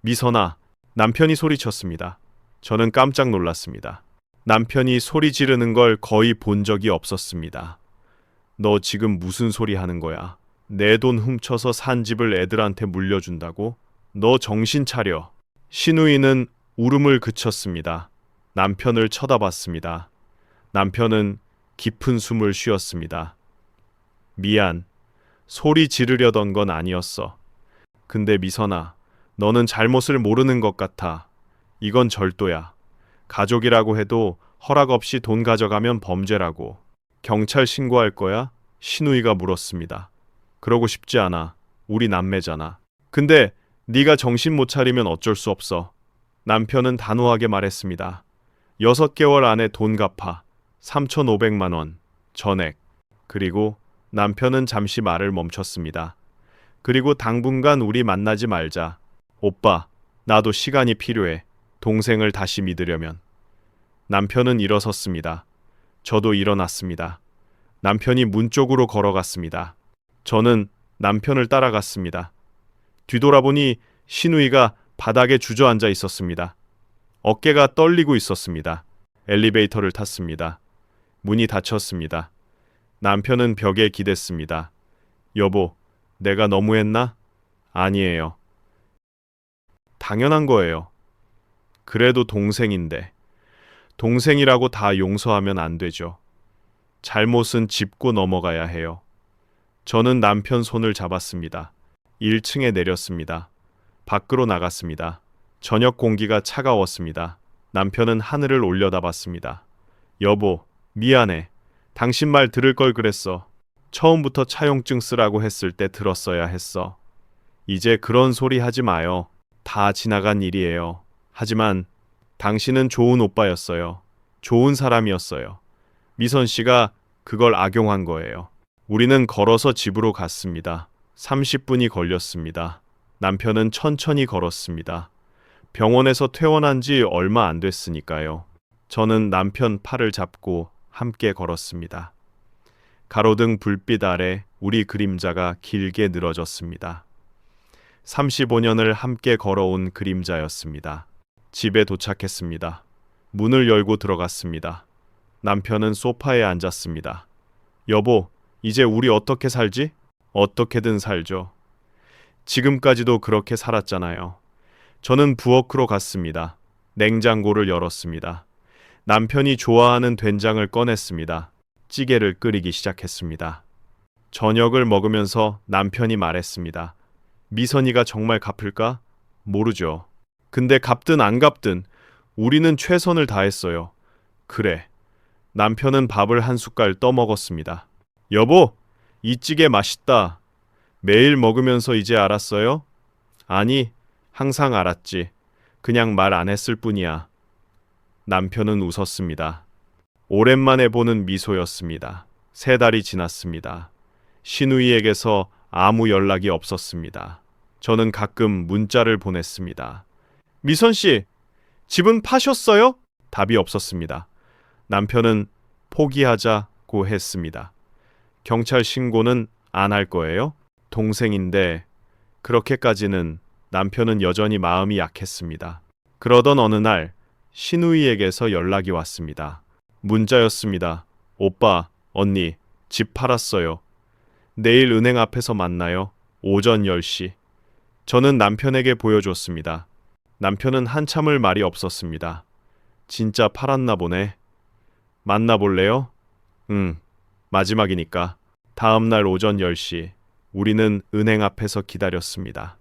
미선아, 남편이 소리쳤습니다. 저는 깜짝 놀랐습니다. 남편이 소리 지르는 걸 거의 본 적이 없었습니다. 너 지금 무슨 소리 하는 거야? 내 돈 훔쳐서 산 집을 애들한테 물려준다고? 너 정신 차려. 신우이는 울음을 그쳤습니다. 남편을 쳐다봤습니다. 남편은 깊은 숨을 쉬었습니다. 미안. 소리 지르려던 건 아니었어. 근데 미선아, 너는 잘못을 모르는 것 같아. 이건 절도야. 가족이라고 해도 허락 없이 돈 가져가면 범죄라고. 경찰 신고할 거야? 신우이가 물었습니다. 그러고 싶지 않아. 우리 남매잖아. 근데 네가 정신 못 차리면 어쩔 수 없어. 남편은 단호하게 말했습니다. 6개월 안에 돈 갚아. 3,500만 원. 전액. 그리고 남편은 잠시 말을 멈췄습니다. 그리고 당분간 우리 만나지 말자. 오빠, 나도 시간이 필요해. 동생을 다시 믿으려면. 남편은 일어섰습니다. 저도 일어났습니다. 남편이 문 쪽으로 걸어갔습니다. 저는 남편을 따라갔습니다. 뒤돌아보니 신우이가 바닥에 주저앉아 있었습니다. 어깨가 떨리고 있었습니다. 엘리베이터를 탔습니다. 문이 닫혔습니다. 남편은 벽에 기댔습니다. 여보, 내가 너무했나? 아니에요. 당연한 거예요. 그래도 동생인데. 동생이라고 다 용서하면 안 되죠. 잘못은 짚고 넘어가야 해요. 저는 남편 손을 잡았습니다. 1층에 내렸습니다. 밖으로 나갔습니다. 저녁 공기가 차가웠습니다. 남편은 하늘을 올려다봤습니다. 여보, 미안해. 당신 말 들을 걸 그랬어. 처음부터 차용증 쓰라고 했을 때 들었어야 했어. 이제 그런 소리 하지 마요. 다 지나간 일이에요. 하지만 당신은 좋은 오빠였어요. 좋은 사람이었어요. 미선 씨가 그걸 악용한 거예요. 우리는 걸어서 집으로 갔습니다. 30분이 걸렸습니다. 남편은 천천히 걸었습니다. 병원에서 퇴원한 지 얼마 안 됐으니까요. 저는 남편 팔을 잡고 함께 걸었습니다. 가로등 불빛 아래 우리 그림자가 길게 늘어졌습니다. 35년을 함께 걸어온 그림자였습니다. 집에 도착했습니다. 문을 열고 들어갔습니다. 남편은 소파에 앉았습니다. 여보, 이제 우리 어떻게 살지? 어떻게든 살죠. 지금까지도 그렇게 살았잖아요. 저는 부엌으로 갔습니다. 냉장고를 열었습니다. 남편이 좋아하는 된장을 꺼냈습니다. 찌개를 끓이기 시작했습니다. 저녁을 먹으면서 남편이 말했습니다. 미선이가 정말 갚을까? 모르죠. 근데 갚든 안 갚든 우리는 최선을 다했어요. 그래. 남편은 밥을 한 숟갈 떠먹었습니다. 여보, 이 찌개 맛있다. 매일 먹으면서 이제 알았어요? 아니, 항상 알았지. 그냥 말 안 했을 뿐이야. 남편은 웃었습니다. 오랜만에 보는 미소였습니다. 3달이 지났습니다. 신우이에게서 아무 연락이 없었습니다. 저는 가끔 문자를 보냈습니다. 미선 씨, 집은 파셨어요? 답이 없었습니다. 남편은 포기하자고 했습니다. 경찰 신고는 안 할 거예요? 동생인데 그렇게까지는. 남편은 여전히 마음이 약했습니다. 그러던 어느 날 신우이에게서 연락이 왔습니다. 문자였습니다. 오빠, 언니, 집 팔았어요. 내일 은행 앞에서 만나요. 오전 10시. 저는 남편에게 보여줬습니다. 남편은 한참을 말이 없었습니다. 진짜 팔았나 보네. 만나볼래요? 응, 마지막이니까. 다음 날 오전 10시, 우리는 은행 앞에서 기다렸습니다.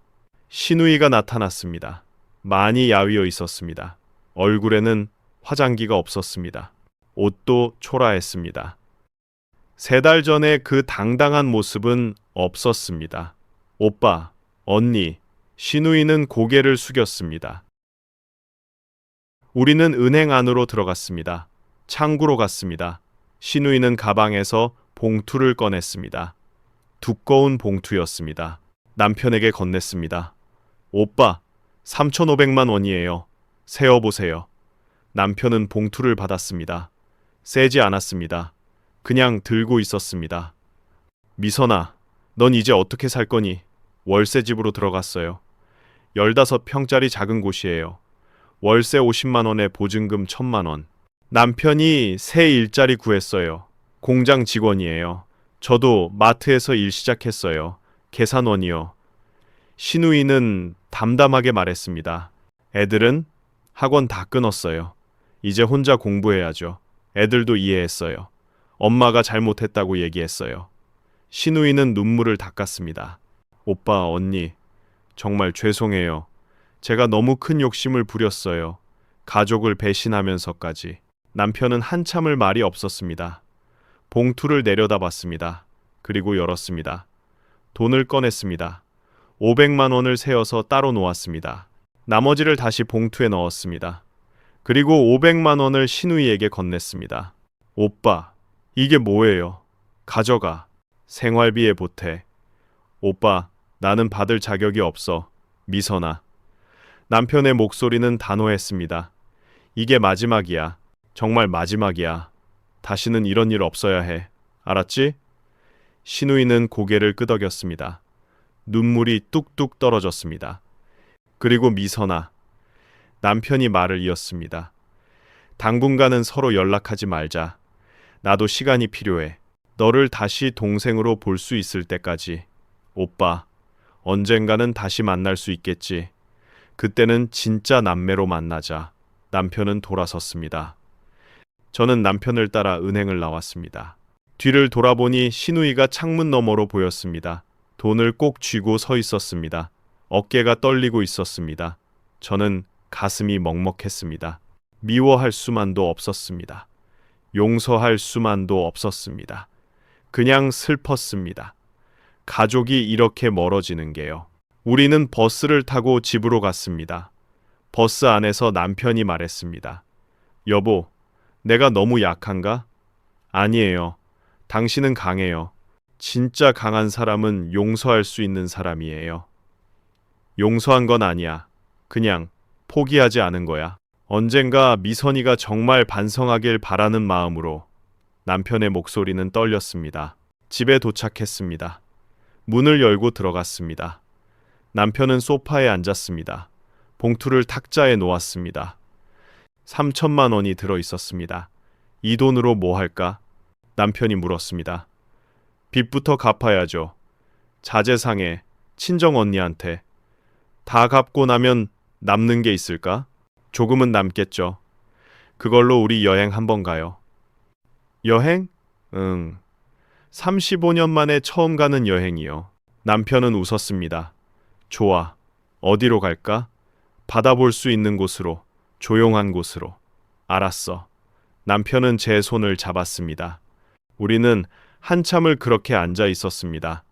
신우이가 나타났습니다. 많이 야위어 있었습니다. 얼굴에는 화장기가 없었습니다. 옷도 초라했습니다. 3달 전에 그 당당한 모습은 없었습니다. 오빠, 언니, 신우이는 고개를 숙였습니다. 우리는 은행 안으로 들어갔습니다. 창구로 갔습니다. 신우이는 가방에서 봉투를 꺼냈습니다. 두꺼운 봉투였습니다. 남편에게 건넸습니다. 오빠, 3,500만 원이에요. 세어보세요. 남편은 봉투를 받았습니다. 세지 않았습니다. 그냥 들고 있었습니다. 미선아, 넌 이제 어떻게 살 거니? 월세 집으로 들어갔어요. 15평짜리 작은 곳이에요. 월세 50만 원에 보증금 1,000만 원. 남편이 새 일자리 구했어요. 공장 직원이에요. 저도 마트에서 일 시작했어요. 계산원이요. 신우이는 담담하게 말했습니다. 애들은 학원 다 끊었어요. 이제 혼자 공부해야죠. 애들도 이해했어요. 엄마가 잘못했다고 얘기했어요. 신우이는 눈물을 닦았습니다. 오빠, 언니, 정말 죄송해요. 제가 너무 큰 욕심을 부렸어요. 가족을 배신하면서까지. 남편은 한참을 말이 없었습니다. 봉투를 내려다봤습니다. 그리고 열었습니다. 돈을 꺼냈습니다. 500만 원을 세어서 따로 놓았습니다. 나머지를 다시 봉투에 넣었습니다. 그리고 500만 원을 신우이에게 건넸습니다. 오빠, 이게 뭐예요? 가져가. 생활비에 보태. 오빠, 나는 받을 자격이 없어. 미선아. 남편의 목소리는 단호했습니다. 이게 마지막이야. 정말 마지막이야. 다시는 이런 일 없어야 해. 알았지? 신우이는 고개를 끄덕였습니다. 눈물이 뚝뚝 떨어졌습니다. 그리고 미선아. 남편이 말을 이었습니다. 당분간은 서로 연락하지 말자. 나도 시간이 필요해. 너를 다시 동생으로 볼 수 있을 때까지. 오빠, 언젠가는 다시 만날 수 있겠지. 그때는 진짜 남매로 만나자. 남편은 돌아섰습니다. 저는 남편을 따라 은행을 나왔습니다. 뒤를 돌아보니 신우이가 창문 너머로 보였습니다. 돈을 꼭 쥐고 서 있었습니다. 어깨가 떨리고 있었습니다. 저는 가슴이 먹먹했습니다. 미워할 수만도 없었습니다. 용서할 수만도 없었습니다. 그냥 슬펐습니다. 가족이 이렇게 멀어지는 게요. 우리는 버스를 타고 집으로 갔습니다. 버스 안에서 남편이 말했습니다. 여보, 내가 너무 약한가? 아니에요. 당신은 강해요. 진짜 강한 사람은 용서할 수 있는 사람이에요. 용서한 건 아니야. 그냥 포기하지 않은 거야. 언젠가 미선이가 정말 반성하길 바라는 마음으로. 남편의 목소리는 떨렸습니다. 집에 도착했습니다. 문을 열고 들어갔습니다. 남편은 소파에 앉았습니다. 봉투를 탁자에 놓았습니다. 3,000만 원이 들어 있었습니다. 이 돈으로 뭐 할까? 남편이 물었습니다. 빚부터 갚아야죠. 자재상해, 친정 언니한테. 다 갚고 나면 남는 게 있을까? 조금은 남겠죠. 그걸로 우리 여행 한번 가요. 여행? 응. 35년 만에 처음 가는 여행이요. 남편은 웃었습니다. 좋아. 어디로 갈까? 바다 볼 수 있는 곳으로, 조용한 곳으로. 알았어. 남편은 제 손을 잡았습니다. 우리는 한참을 그렇게 앉아 있었습니다.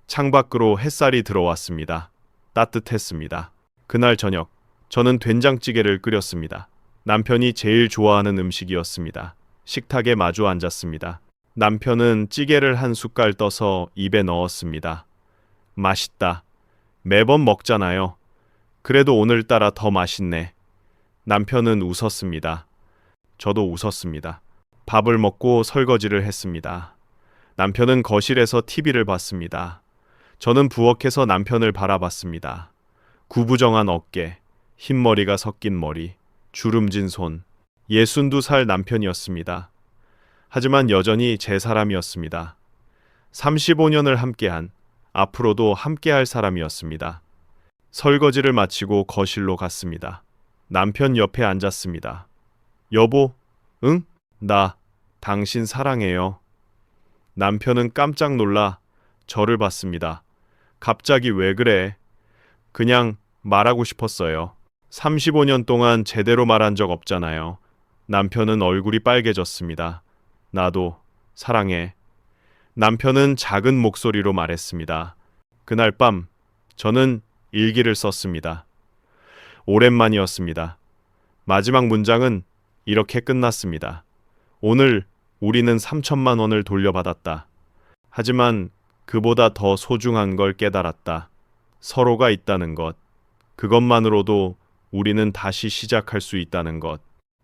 창밖으로 햇살이 들어왔습니다. 따뜻했습니다. 그날 저녁, 저는 된장찌개를 끓였습니다. 남편이 제일 좋아하는 음식이었습니다. 식탁에 마주 앉았습니다. 남편은 찌개를 한 숟갈 떠서 입에 넣었습니다. 맛있다. 매번 먹잖아요. 그래도 오늘따라 더 맛있네. 남편은 웃었습니다. 저도 웃었습니다. 밥을 먹고 설거지를 했습니다. 남편은 거실에서 TV를 봤습니다. 저는 부엌에서 남편을 바라봤습니다. 구부정한 어깨, 흰머리가 섞인 머리, 주름진 손. 62살 남편이었습니다. 하지만 여전히 제 사람이었습니다. 35년을 함께한, 앞으로도 함께할 사람이었습니다. 설거지를 마치고 거실로 갔습니다. 남편 옆에 앉았습니다. 여보, 응? 나 당신 사랑해요. 남편은 깜짝 놀라 저를 봤습니다. 갑자기 왜 그래? 그냥 말하고 싶었어요. 35년 동안 제대로 말한 적 없잖아요. 남편은 얼굴이 빨개졌습니다. 나도 사랑해. 남편은 작은 목소리로 말했습니다. 그날 밤 저는 일기를 썼습니다. 오랜만이었습니다. 마지막 문장은 이렇게 끝났습니다. 오늘 우리는 3천만 원을 돌려받았다. 하지만 그보다 더 소중한 걸 깨달았다. 서로가 있다는 것. 그것만으로도 우리는 다시 시작할 수 있다는 것.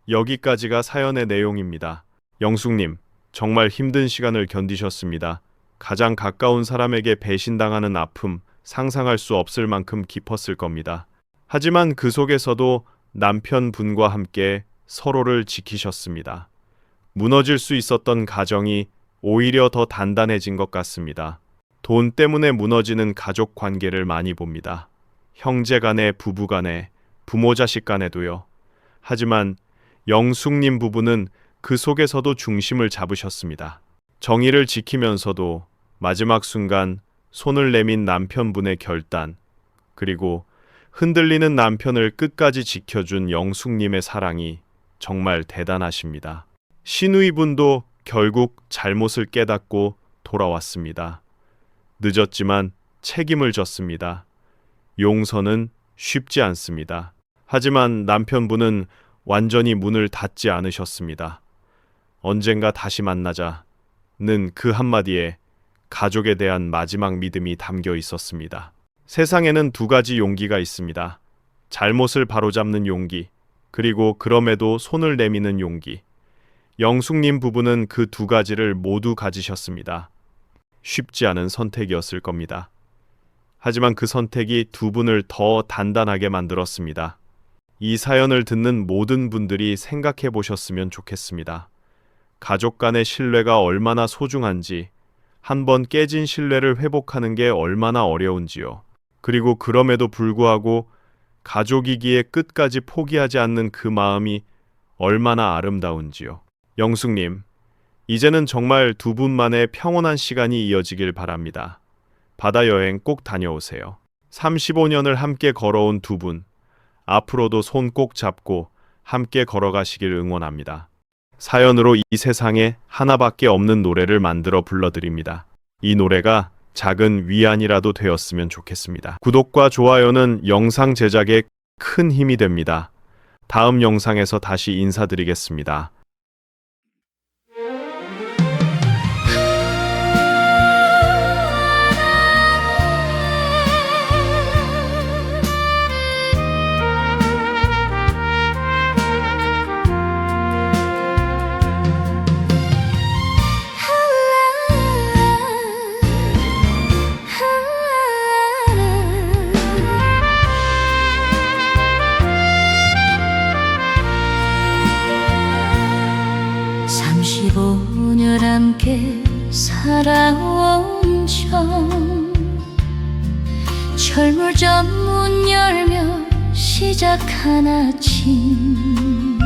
여기까지가 사연의 내용입니다. 영숙님, 정말 힘든 시간을 견디셨습니다. 가장 가까운 사람에게 배신당하는 아픔, 상상할 수 없을 만큼 깊었을 겁니다. 하지만 그 속에서도 남편분과 함께 서로를 지키셨습니다. 무너질 수 있었던 가정이 오히려 더 단단해진 것 같습니다. 돈 때문에 무너지는 가족 관계를 많이 봅니다. 형제 간에, 부부 간에, 부모 자식 간에도요. 하지만 영숙님 부부는 그 속에서도 중심을 잡으셨습니다. 정의를 지키면서도 마지막 순간 손을 내민 남편분의 결단, 그리고 흔들리는 남편을 끝까지 지켜준 영숙님의 사랑이 정말 대단하십니다. 시누이분도 결국 잘못을 깨닫고 돌아왔습니다. 늦었지만 책임을 졌습니다. 용서는 쉽지 않습니다. 하지만 남편분은 완전히 문을 닫지 않으셨습니다. 언젠가 다시 만나자는 그 한마디에 가족에 대한 마지막 믿음이 담겨 있었습니다. 세상에는 두 가지 용기가 있습니다. 잘못을 바로잡는 용기, 그리고 그럼에도 손을 내미는 용기. 영숙님 부부는 그 두 가지를 모두 가지셨습니다. 쉽지 않은 선택이었을 겁니다. 하지만 그 선택이 두 분을 더 단단하게 만들었습니다. 이 사연을 듣는 모든 분들이 생각해 보셨으면 좋겠습니다. 가족 간의 신뢰가 얼마나 소중한지, 한번 깨진 신뢰를 회복하는 게 얼마나 어려운지요. 그리고 그럼에도 불구하고 가족이기에 끝까지 포기하지 않는 그 마음이 얼마나 아름다운지요. 영숙님, 이제는 정말 두 분만의 평온한 시간이 이어지길 바랍니다. 바다 여행 꼭 다녀오세요. 35년을 함께 걸어온 두 분, 앞으로도 손 꼭 잡고 함께 걸어가시길 응원합니다. 사연으로 이 세상에 하나밖에 없는 노래를 만들어 불러드립니다. 이 노래가 작은 위안이라도 되었으면 좋겠습니다. 구독과 좋아요는 영상 제작에 큰 힘이 됩니다. 다음 영상에서 다시 인사드리겠습니다. 함께 살아온 정 철물점 문 열며 시작한 아침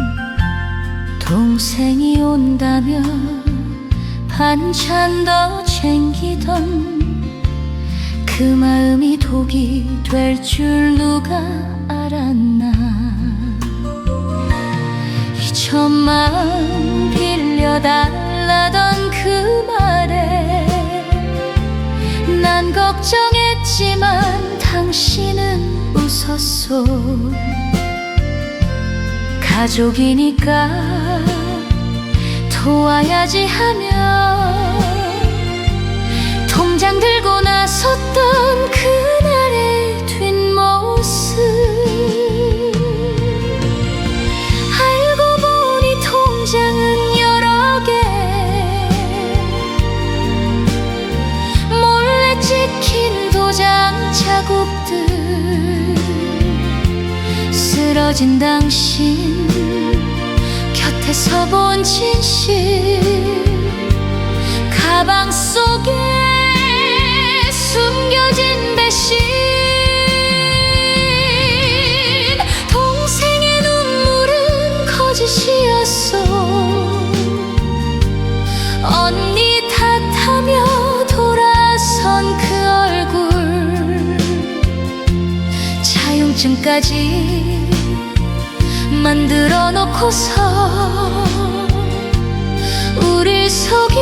동생이 온다며 한 잔 더 챙기던 그 마음이 독이 될 줄 누가 알았나. 2천만 빌려달라던 그 말에 난 걱정했지만 당신은 웃었소. 가족이니까 도와야지 하며 통장 들고 나섰던 그날의 뒷모습. 알고 보니 통장은 여러 개, 몰래 찍힌 도장 자국들. 쓰러진 당신 곁에서 본 진실, 가방 속에 숨겨진 배신. 동생의 눈물은 거짓이었어. 언니 탓하며 돌아선 그 얼굴, 자용증까지 만들어 놓고서 우릴 속인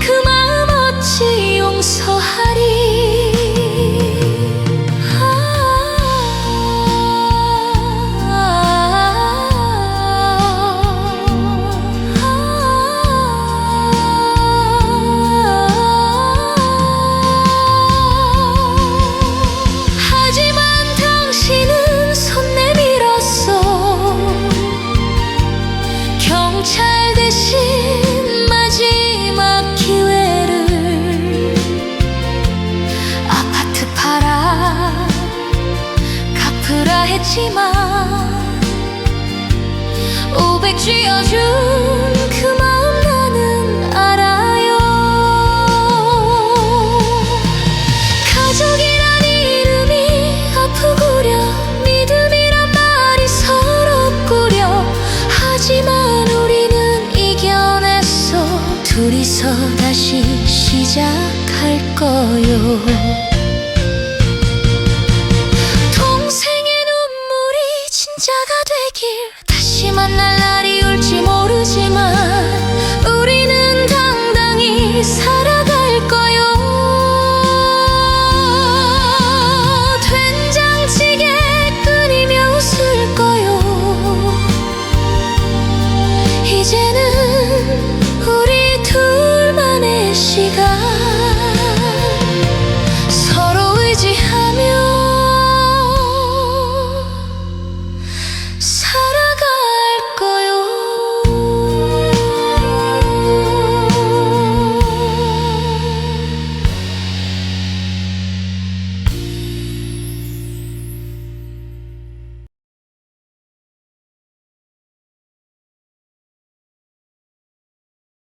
그 마음 어찌 용서하리. 하지만 당신은 손 내밀었어. 경찰 대신 마지막 기회를. 아파트 팔아 갚으라 했지만 500 쥐어준 그 마음 나는 알아요. 가족이란 이름이 아프구려, 믿음이란 말이 서럽구려. 하지만 우리는 이겨냈어. 둘이서 다시 시작할 거요.